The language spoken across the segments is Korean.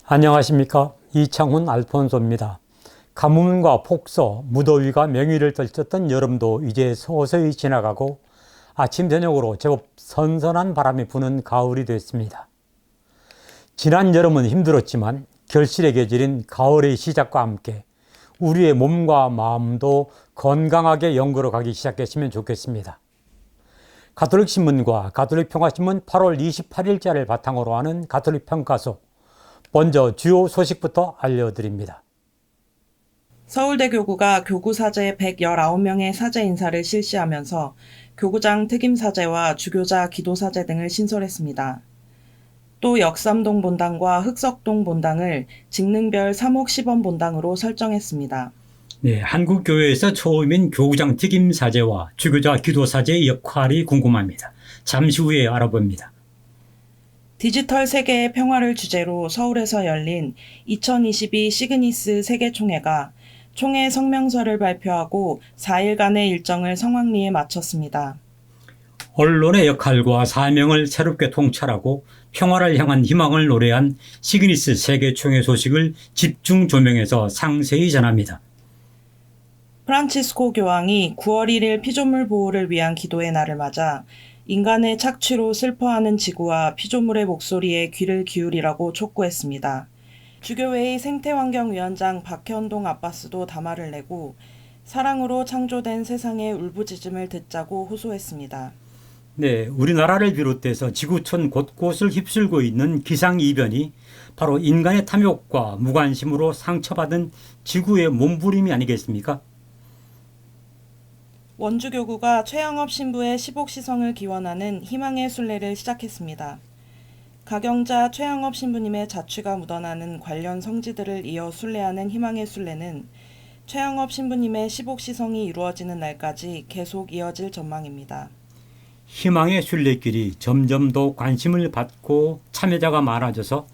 안녕하십니까. 이창훈 알폰소입니다. 가뭄과 폭서, 무더위가 명위를 떨쳤던 여름도 이제 서서히 지나가고 아침 저녁으로 제법 선선한 바람이 부는 가을이 됐습니다. 지난 여름은 힘들었지만 결실의 계절인 가을의 시작과 함께 우리의 몸과 마음도 건강하게 연구로 가기 시작했으면 좋겠습니다. 가톨릭신문과 가톨릭평화신문 8월 28일자를 바탕으로 하는 가톨릭 평가소, 먼저 주요 소식부터 알려드립니다. 서울대교구가 교구사제 119명의 사제 인사를 실시하면서 교구장 특임사제와 주교자 기도사제 등을 신설했습니다. 또 역삼동 본당과 흑석동 본당을 직능별 3옥 10원 본당으로 설정했습니다. 네, 한국교회에서 처음인 교구장 특임사제와 주교자 기도사제의 역할이 궁금합니다. 잠시 후에 알아봅니다. 디지털 세계의 평화를 주제로 서울에서 열린 2022 시그니스 세계총회가 총회 성명서를 발표하고 4일간의 일정을 성황리에 마쳤습니다. 언론의 역할과 사명을 새롭게 통찰하고 평화를 향한 희망을 노래한 시그니스 세계총회 소식을 집중 조명해서 상세히 전합니다. 프란치스코 교황이 9월 1일 피조물 보호를 위한 기도의 날을 맞아 인간의 착취로 슬퍼하는 지구와 피조물의 목소리에 귀를 기울이라고 촉구했습니다. 주교회의 생태환경위원장 박현동 아빠스도 담화를 내고 사랑으로 창조된 세상의 울부짖음을 듣자고 호소했습니다. 네, 우리나라를 비롯해서 지구촌 곳곳을 휩쓸고 있는 기상이변이 바로 인간의 탐욕과 무관심으로 상처받은 지구의 몸부림이 아니겠습니까? 원주교구가 최영업 신부의 시복시성을 기원하는 희망의 순례를 시작했습니다. 가경자 최영업 신부님의 자취가 묻어나는 관련 성지들을 이어 순례하는 희망의 순례는 최영업 신부님의 시복시성이 이루어지는 날까지 계속 이어질 전망입니다. 희망의 순례길이 점점 더 관심을 받고 참여자가 많아져서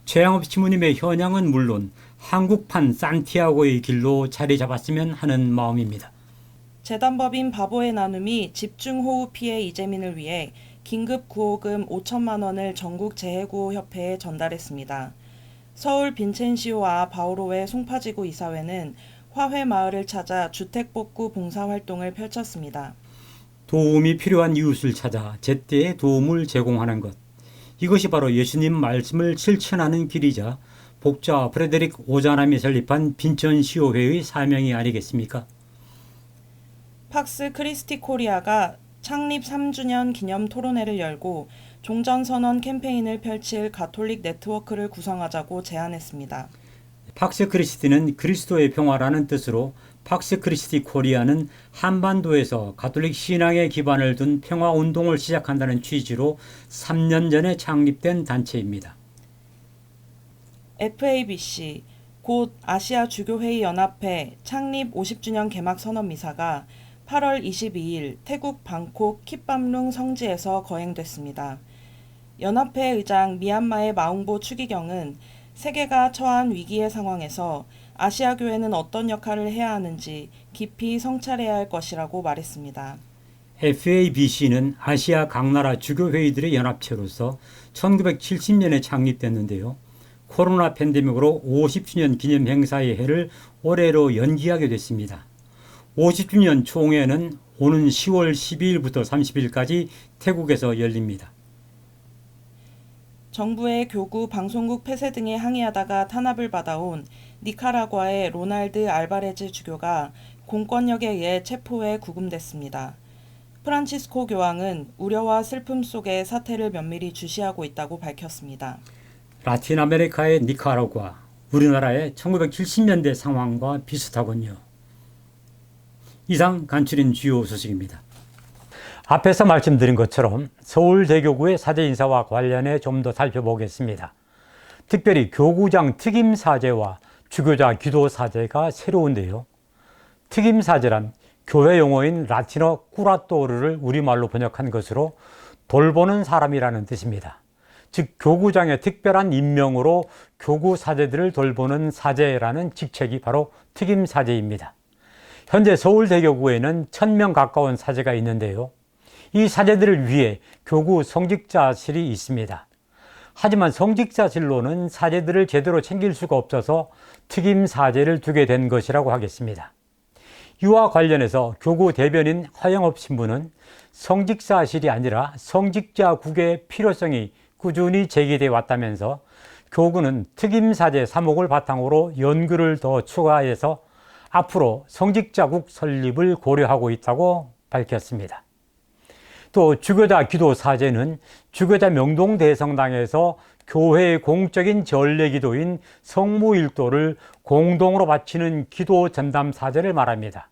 최영업 신부님의 현양은 물론 한국판 산티아고의 길로 자리 잡았으면 하는 마음입니다. 재단법인 바보의 나눔이 집중호우 피해 이재민을 위해 긴급 구호금 5천만 원을 전국재해구호협회에 전달했습니다. 서울 빈첸시오와 바오로의 송파지구 이사회는 화훼 마을을 찾아 주택복구 봉사활동을 펼쳤습니다. 도움이 필요한 이웃을 찾아 제때에 도움을 제공하는 것. 이것이 바로 예수님 말씀을 실천하는 길이자 복자 프레데릭 오자남이 설립한 빈천시오회의 사명이 아니겠습니까? 팍스 크리스티 코리아가 창립 3주년 기념 토론회를 열고 종전선언 캠페인을 펼칠 가톨릭 네트워크를 구성하자고 제안했습니다. 팍스 크리스티는 그리스도의 평화라는 뜻으로 팍스 크리스티 코리아는 한반도에서 가톨릭 신앙에 기반을 둔 평화운동을 시작한다는 취지로 3년 전에 창립된 단체입니다. FABC, 곧 아시아 주교회의 연합회 창립 50주년 개막 선언 미사가 8월 22일 태국 방콕 킷밤룽 성지에서 거행됐습니다. 연합회 의장 미얀마의 마웅보 추기경은 세계가 처한 위기의 상황에서 아시아 교회는 어떤 역할을 해야 하는지 깊이 성찰해야 할 것이라고 말했습니다. FABC는 아시아 각 나라 주교회의들의 연합체로서 1970년에 창립됐는데요. 코로나 팬데믹으로 50주년 기념 행사의 해를 올해로 연기하게 됐습니다. 50주년 총회는 오는 10월 12일부터 30일까지 태국에서 열립니다. 정부의 교구, 방송국 폐쇄 등에 항의하다가 탄압을 받아온 니카라과의 로날드 알바레즈 주교가 공권력에 의해 체포해 구금됐습니다. 프란치스코 교황은 우려와 슬픔 속에 사태를 면밀히 주시하고 있다고 밝혔습니다. 라틴 아메리카의 니카라과, 우리나라의 1970년대 상황과 비슷하군요. 이상 간추린 주요 소식입니다. 앞에서 말씀드린 것처럼 서울대교구의 사제 인사와 관련해 좀 더 살펴보겠습니다. 특별히 교구장 특임사제와 주교자 기도사제가 새로운데요. 특임사제란 교회 용어인 라틴어 꾸라토르를 우리말로 번역한 것으로 돌보는 사람이라는 뜻입니다. 즉 교구장의 특별한 임명으로 교구 사제들을 돌보는 사제라는 직책이 바로 특임사제입니다. 현재 서울대교구에는 1000명 가까운 사제가 있는데요. 이 사제들을 위해 교구 성직자실이 있습니다. 하지만 성직자실로는 사제들을 제대로 챙길 수가 없어서 특임 사제를 두게 된 것이라고 하겠습니다. 이와 관련해서 교구 대변인 허영업 신부는 성직사실이 아니라 성직자국의 필요성이 꾸준히 제기되어 왔다면서 교구는 특임사제 3억을 바탕으로 연구를 더 추가해서 앞으로 성직자국 설립을 고려하고 있다고 밝혔습니다. 또 주교자 기도사제는 주교자 명동대성당에서 교회의 공적인 전례기도인 성무일도를 공동으로 바치는 기도 전담사제를 말합니다.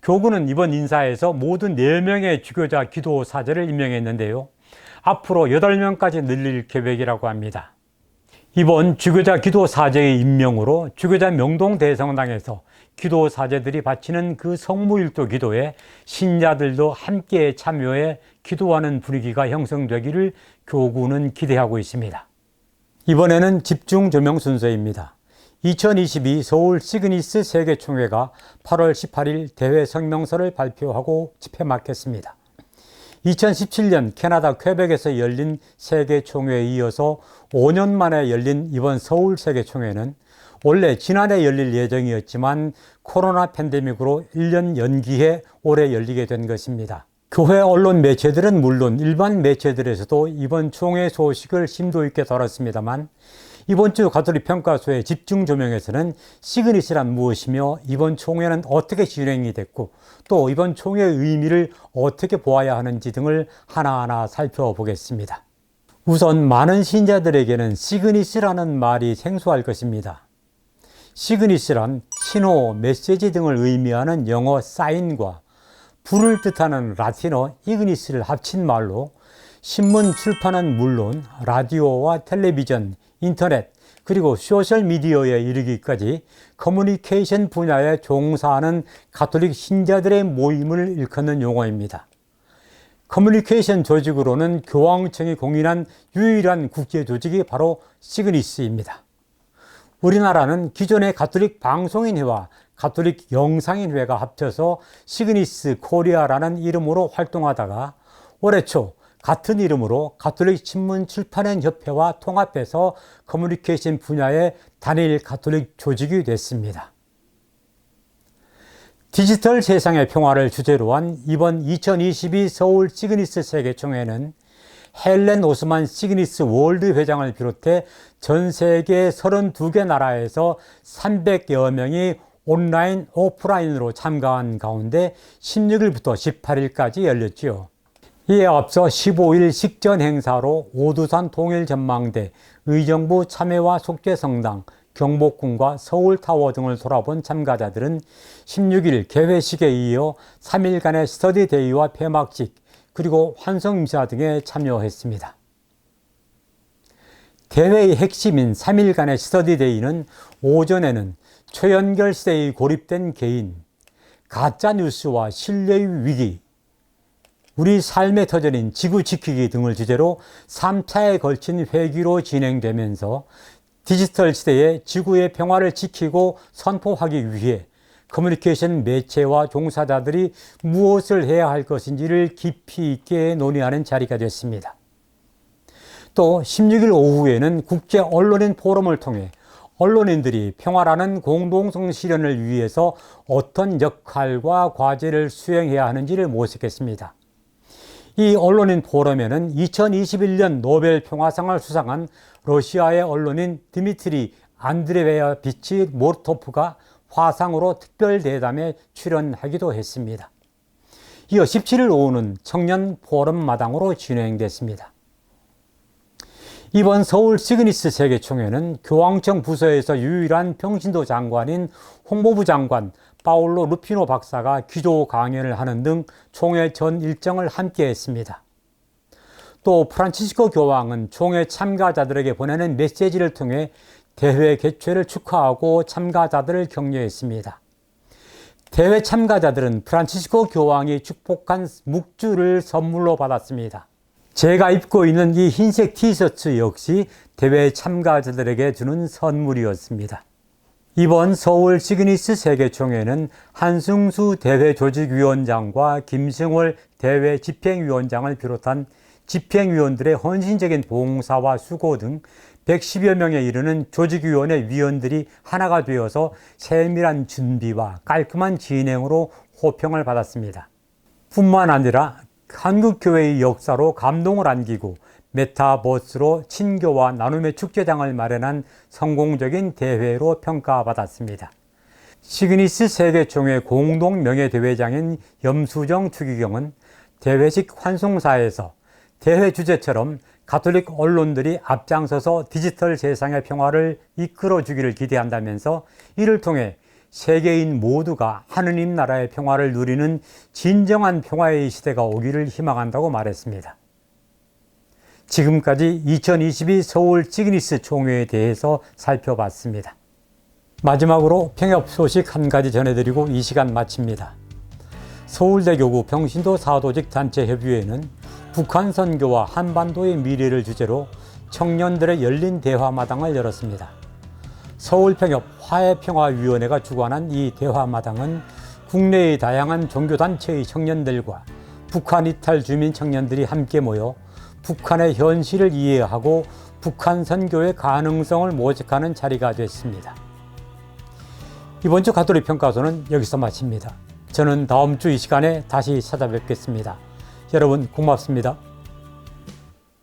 교구는 이번 인사에서 모두 4명의 주교자 기도사제를 임명했는데요. 앞으로 8명까지 늘릴 계획이라고 합니다. 이번 주교자 기도사제의 임명으로 주교자 명동대성당에서 기도사제들이 바치는 그 성무일도 기도에 신자들도 함께 참여해 기도하는 분위기가 형성되기를 교구는 기대하고 있습니다. 이번에는 집중 조명 순서입니다. 2022 서울 시그니스 세계총회가 8월 18일 대회 성명서를 발표하고 집회 맡겼습니다. 2017년 캐나다 퀘벡에서 열린 세계총회에 이어서 5년 만에 열린 이번 서울 세계총회는 원래 지난해 열릴 예정이었지만 코로나 팬데믹으로 1년 연기해 올해 열리게 된 것입니다. 교회 언론 매체들은 물론 일반 매체들에서도 이번 총회 소식을 심도 있게 다뤘습니다만 이번 주 가톨릭 평가소의 집중 조명에서는 시그니스란 무엇이며 이번 총회는 어떻게 진행이 됐고 또 이번 총회의 의미를 어떻게 보아야 하는지 등을 하나하나 살펴보겠습니다. 우선 많은 신자들에게는 시그니스라는 말이 생소할 것입니다. 시그니스란 신호, 메시지 등을 의미하는 영어 사인과 불을 뜻하는 라틴어 이그니스를 합친 말로 신문 출판은 물론 라디오와 텔레비전, 인터넷, 그리고 소셜미디어에 이르기까지 커뮤니케이션 분야에 종사하는 가톨릭 신자들의 모임을 일컫는 용어입니다. 커뮤니케이션 조직으로는 교황청이 공인한 유일한 국제 조직이 바로 시그니스입니다. 우리나라는 기존의 가톨릭 방송인회와 가톨릭 영상인회가 합쳐서 시그니스 코리아라는 이름으로 활동하다가 올해 초 같은 이름으로 가톨릭 신문 출판인 협회와 통합해서 커뮤니케이션 분야의 단일 가톨릭 조직이 됐습니다. 디지털 세상의 평화를 주제로 한 이번 2022 서울 시그니스 세계총회는 헬렌 오스만 시그니스 월드 회장을 비롯해 전 세계 32개 나라에서 300여 명이 온라인, 오프라인으로 참가한 가운데 16일부터 18일까지 열렸지요. 이에 앞서 15일 식전 행사로 오두산 통일전망대, 의정부 참회와 속죄성당, 경복궁과 서울타워 등을 돌아본 참가자들은 16일 개회식에 이어 3일간의 스터디데이와 폐막식, 그리고 환성임사 등에 참여했습니다. 대회의 핵심인 3일간의 스터디데이는 오전에는 초연결 시대에 고립된 개인, 가짜뉴스와 신뢰의 위기, 우리 삶의 터전인 지구 지키기 등을 주제로 3차에 걸친 회기로 진행되면서 디지털 시대에 지구의 평화를 지키고 선포하기 위해 커뮤니케이션 매체와 종사자들이 무엇을 해야 할 것인지를 깊이 있게 논의하는 자리가 됐습니다. 또 16일 오후에는 국제 언론인 포럼을 통해 언론인들이 평화라는 공동성 실현을 위해서 어떤 역할과 과제를 수행해야 하는지를 모색했습니다. 이 언론인 포럼에는 2021년 노벨 평화상을 수상한 러시아의 언론인 드미트리 안드레베야비치 모르토프가 화상으로 특별 대담에 출연하기도 했습니다. 이어 17일 오후는 청년 포럼 마당으로 진행됐습니다. 이번 서울 시그니스 세계총회는 교황청 부서에서 유일한 평신도 장관인 홍보부 장관 파올로 루피노 박사가 기도 강연을 하는 등 총회 전 일정을 함께 했습니다. 또 프란치스코 교황은 총회 참가자들에게 보내는 메시지를 통해 대회 개최를 축하하고 참가자들을 격려했습니다. 대회 참가자들은 프란치스코 교황이 축복한 묵주를 선물로 받았습니다. 제가 입고 있는 이 흰색 티셔츠 역시 대회 참가자들에게 주는 선물이었습니다. 이번 서울 시그니스 세계총회는 한승수 대회 조직위원장과 김승월 대회 집행위원장을 비롯한 집행위원들의 헌신적인 봉사와 수고 등 110여 명에 이르는 조직위원회 위원들이 하나가 되어서 세밀한 준비와 깔끔한 진행으로 호평을 받았습니다. 뿐만 아니라 한국교회의 역사로 감동을 안기고 메타버스로 친교와 나눔의 축제장을 마련한 성공적인 대회로 평가받았습니다. 시그니스 세계총회 공동 명예대회장인 염수정 추기경은 대회식 환송사에서 대회 주제처럼 가톨릭 언론들이 앞장서서 디지털 세상의 평화를 이끌어주기를 기대한다면서 이를 통해 세계인 모두가 하느님 나라의 평화를 누리는 진정한 평화의 시대가 오기를 희망한다고 말했습니다. 지금까지 2022 서울 시그니스 총회에 대해서 살펴봤습니다. 마지막으로 평협 소식 한 가지 전해드리고 이 시간 마칩니다. 서울대교구 평신도 사도직 단체협의회는 북한 선교와 한반도의 미래를 주제로 청년들의 열린 대화마당을 열었습니다. 서울평협 화해평화위원회가 주관한 이 대화마당은 국내의 다양한 종교단체의 청년들과 북한 이탈 주민 청년들이 함께 모여 북한의 현실을 이해하고 북한 선교의 가능성을 모색하는 자리가 됐습니다. 이번 주 가톨릭 평가소는 여기서 마칩니다. 저는 다음 주 이 시간에 다시 찾아뵙겠습니다. 여러분 고맙습니다.